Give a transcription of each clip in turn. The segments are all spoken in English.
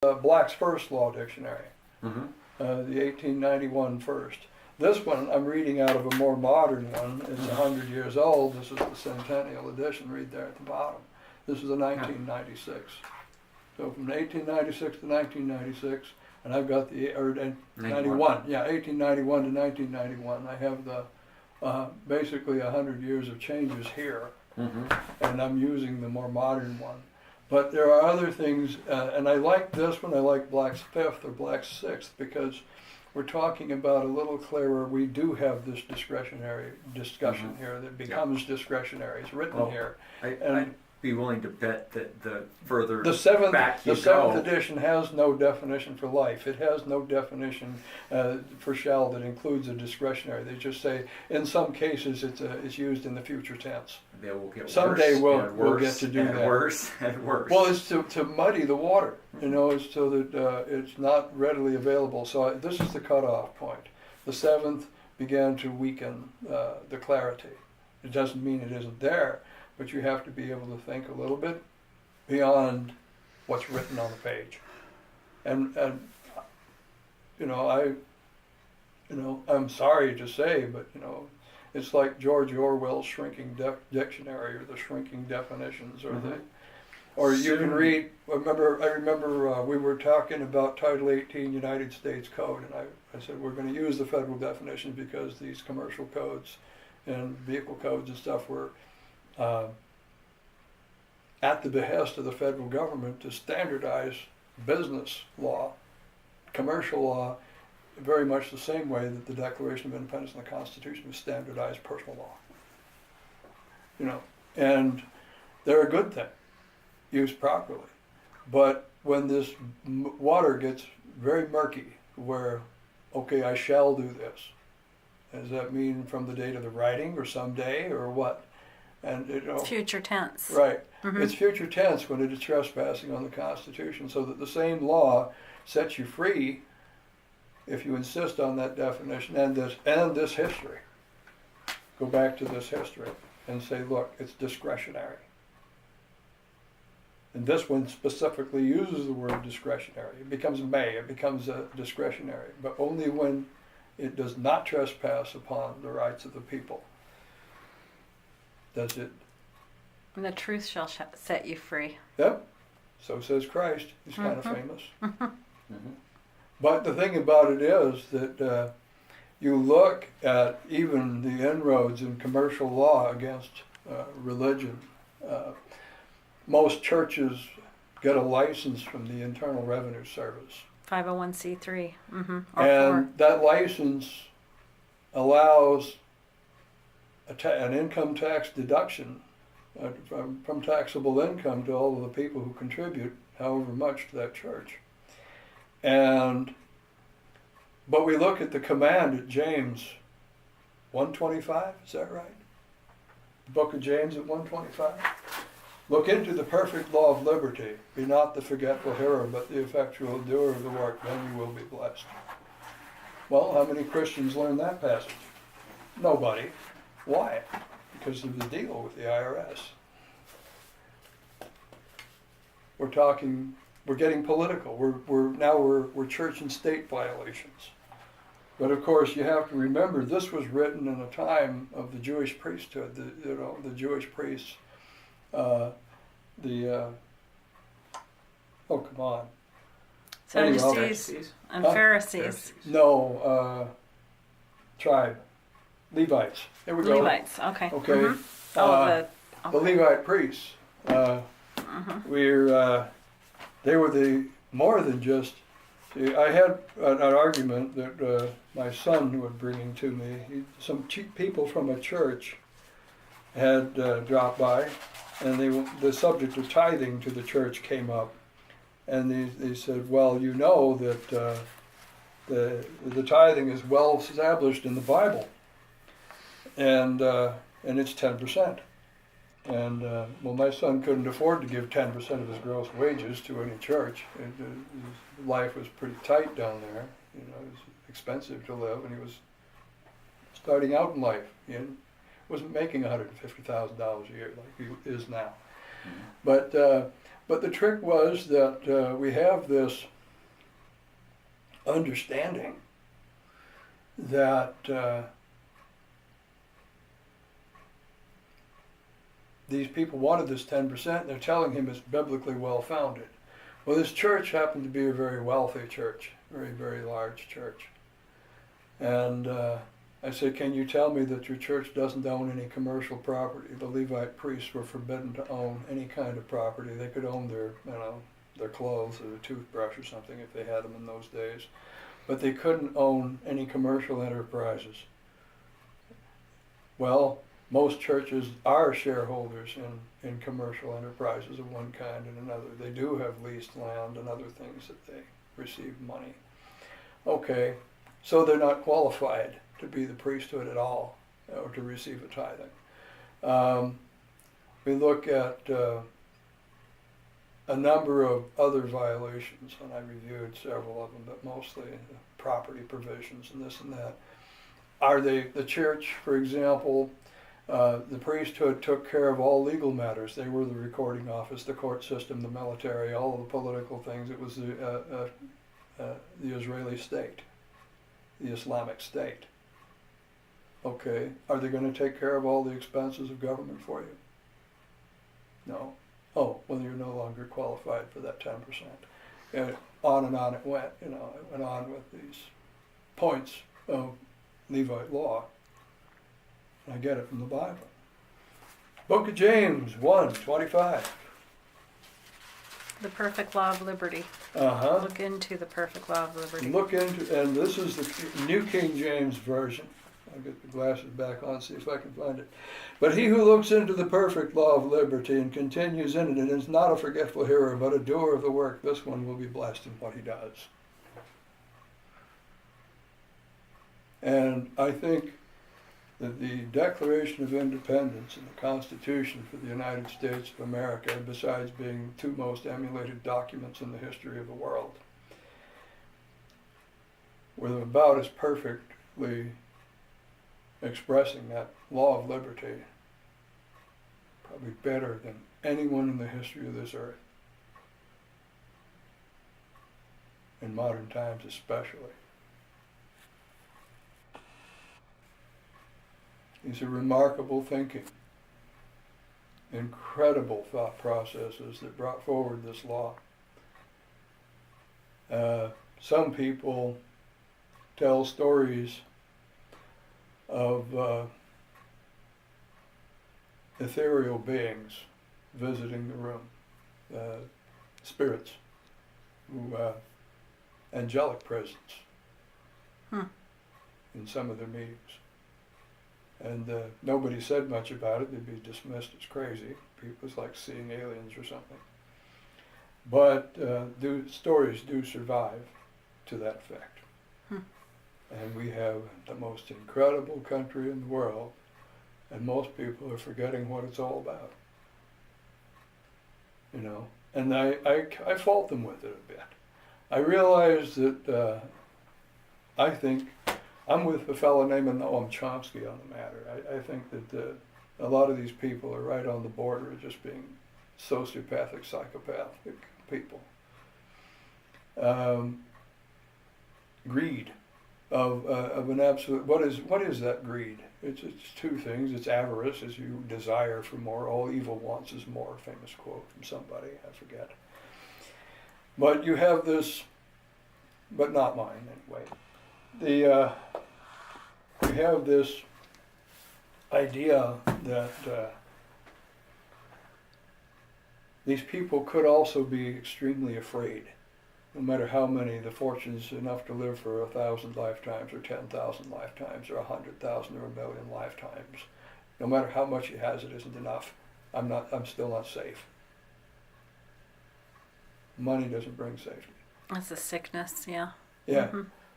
Black's First Law Dictionary, Mm-hmm. The 1891 first. This one I'm reading out of a more modern one. It's 100 years old. This is the Centennial Edition, right there at the bottom. This is the 1996. So from 1896 to 1996, and I've got the, or 91, yeah, 1891 to 1991. I have the, basically 100 years of changes here, Mm-hmm. and I'm using the more modern one. But there are other things, and I like this one, I like Black's Fifth or Black's Sixth, because we're talking about a little clearer. We do have this discretionary discussion here that becomes discretionary. It's written here. I'd be willing to bet that the further The seventh, back you the seventh go, edition has no definition for life. It has no definition for shall that includes a discretionary. They just say in some cases it's used in the future tense. they will get Someday worse, we'll get to do and that. worse and worse. Well, it's to muddy the water, you know, it's so that it's not readily available. So this is the cutoff point. The seventh began to weaken the clarity. It doesn't mean it isn't there, but you have to be able to think a little bit beyond what's written on the page. And you know, I'm sorry to say, but you know, it's like George Orwell's shrinking dictionary or the shrinking definitions, or Mm-hmm. or you can read. I remember we were talking about Title 18 United States Code, and I said we're going to use the federal definition because these commercial codes and vehicle codes and stuff were at the behest of the federal government to standardize business law, commercial law, very much the same way that the Declaration of Independence and the Constitution was standardized personal law. You know, and they're a good thing, used properly. But when this water gets very murky, where, okay, I shall do this, does that mean from the date of the writing or someday or what? And you know, Future tense. right. Mm-hmm. It's future tense when it is trespassing on the Constitution, so that the same law sets you free if you insist on that definition and this history. Go back to this history and say, look, it's discretionary. And this one specifically uses the word discretionary. It becomes may, it becomes discretionary, but only when it does not trespass upon the rights of the people. Does it? And the truth shall set you free. Yep. So says Christ. He's kind of famous. Mm-hmm. But the thing about it is that you look at even the inroads in commercial law against religion. Most churches get a license from the Internal Revenue Service. 501c3. Mm-hmm. And that license allows an income tax deduction from taxable income to all of the people who contribute however much to that church. But we look at the command at James 1:25, is that right? The book of James at 1:25. Look into the perfect law of liberty. Be not the forgetful hearer, but the effectual doer of the work. Then you will be blessed. Well, how many Christians learn that passage? Nobody. Why? Because of the deal with the IRS. We're getting political. We're church and state violations. But of course, you have to remember this was written in a time of the Jewish priesthood. The Jewish priests. Oh, come on. Sadducees and Pharisees. No, tribe. Levites. There we go. Levites, okay. Okay. Mm-hmm. The Levite priests. They were the more than just. See, I had an argument that my son was bringing to me. Some cheap people from a church had dropped by, and the subject of tithing to the church came up, and they said, "Well, you know that the tithing is well established in the Bible, and it's 10%." And well, my son couldn't afford to give 10% of his gross wages to any church. His life was pretty tight down there. You know, it was expensive to live, and he was starting out in life. He wasn't making $150,000 a year like he is now. Mm-hmm. But the trick was that we have this understanding that these people wanted this 10%, and they're telling him it's biblically well founded. Well, this church happened to be a very wealthy church, very, very large church. And I said, can you tell me that your church doesn't own any commercial property? The Levite priests were forbidden to own any kind of property. They could own their clothes or a toothbrush or something if they had them in those days. But they couldn't own any commercial enterprises. Well, most churches are shareholders in commercial enterprises of one kind and another. They do have leased land and other things that they receive money. Okay, so they're not qualified to be the priesthood at all or to receive a tithing. We look at a number of other violations, and I reviewed several of them, but mostly property provisions and this and that. Are they, the church, for example, the priesthood took care of all legal matters. They were the recording office, the court system, the military, all of the political things. It was the Israeli state, the Islamic State. Okay, are they going to take care of all the expenses of government for you? No. Oh, well, you're no longer qualified for that 10%. And on it went, it went on with these points of Levite law. I get it from the Bible. Book of James 1:25. The perfect law of liberty. Uh-huh. Look into the perfect law of liberty. Look into, and this is the New King James Version. I'll get the glasses back on, see if I can find it. But he who looks into the perfect law of liberty and continues in it and is not a forgetful hearer, but a doer of the work, this one will be blessed in what he does. And I think that the Declaration of Independence and the Constitution for the United States of America, besides being the two most emulated documents in the history of the world, were about as perfectly expressing that law of liberty, probably better than anyone in the history of this earth, in modern times especially. These are remarkable thinking, incredible thought processes that brought forward this law. Some people tell stories of ethereal beings visiting the room, spirits, who angelic presence in some of their meetings. And nobody said much about it. They'd be dismissed as crazy. It was like seeing aliens or something. But stories do survive to that effect. And we have the most incredible country in the world, and most people are forgetting what it's all about. And I fault them with it a bit. I realize that I think I'm with a fellow named Noam Chomsky on the matter. I think that a lot of these people are right on the border of just being sociopathic, psychopathic people. Greed of an absolute. What is that greed? It's two things. It's avarice, as you desire for more. All evil wants is more. Famous quote from somebody, I forget. But you have this, but not mine anyway. We have this idea that these people could also be extremely afraid, no matter how many. The fortune's enough to live for 1,000 lifetimes or 10,000 lifetimes or 100,000 or 1,000,000 lifetimes. No matter how much he has, it isn't enough. I'm still not safe. Money doesn't bring safety. That's a sickness, yeah. Yeah,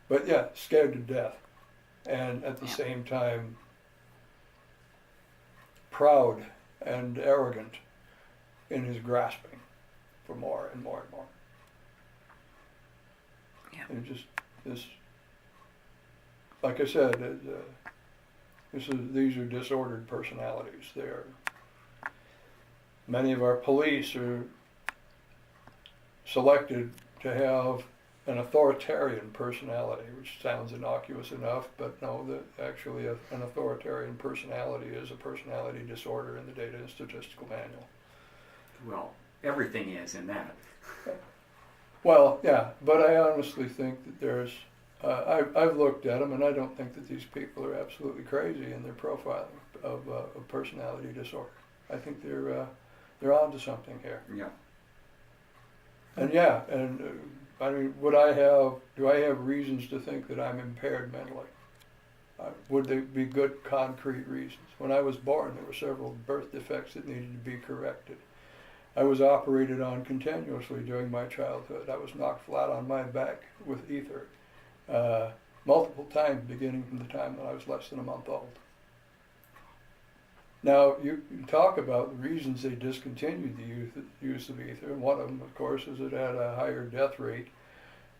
but yeah, scared to death. And at the same time, proud and arrogant in his grasping for more and more and more. Yeah. And just this, like I said, these are disordered personalities. Many of our police are selected to have an authoritarian personality, which sounds innocuous enough, but no, actually an authoritarian personality is a personality disorder in the Data and Statistical Manual. Well, everything is in that. Well, yeah, but I honestly think that there's, I've looked at them, and I don't think that these people are absolutely crazy in their profiling of personality disorder. I think they're onto something here. Yeah. And yeah, and I mean, do I have reasons to think that I'm impaired mentally? Would they be good concrete reasons? When I was born, there were several birth defects that needed to be corrected. I was operated on continuously during my childhood. I was knocked flat on my back with ether multiple times, beginning from the time when I was less than a month old. Now, you talk about the reasons they discontinued the use of ether, and one of them, of course, is it had a higher death rate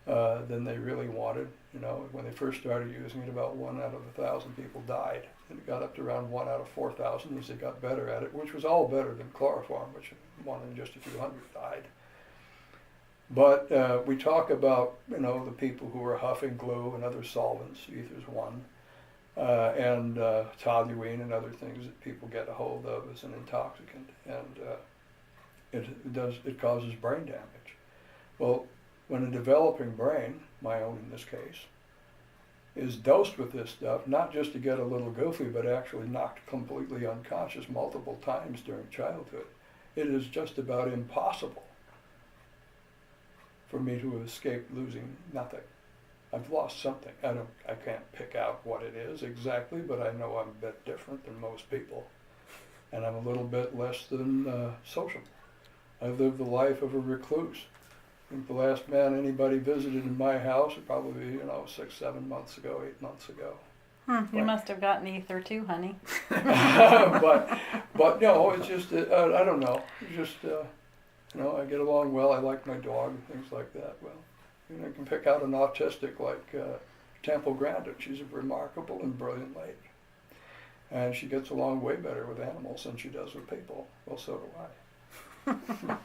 than they really wanted. You know, when they first started using it, about 1 out of 1,000 people died, and it got up to around 1 out of 4,000 as they got better at it, which was all better than chloroform, which 1 in just a few hundred died. But we talk about, you know, the people who were huffing glue and other solvents. Ether's one. And toluene and other things that people get a hold of as an intoxicant, and it causes brain damage. Well, when a developing brain, my own in this case, is dosed with this stuff, not just to get a little goofy, but actually knocked completely unconscious multiple times during childhood, it is just about impossible for me to escape losing nothing. I've lost something. I can't pick out what it is exactly, but I know I'm a bit different than most people. And I'm a little bit less than sociable. I live the life of a recluse. I think the last man anybody visited in my house would probably be, 6, 7 months ago, 8 months ago. You must have gotten ether too, honey. but no, it's just, I don't know. It's just, I get along well. I like my dog and things like that. Well, I can pick out an autistic like Temple Grandin. She's a remarkable and brilliant lady. And she gets along way better with animals than she does with people. Well, so do I.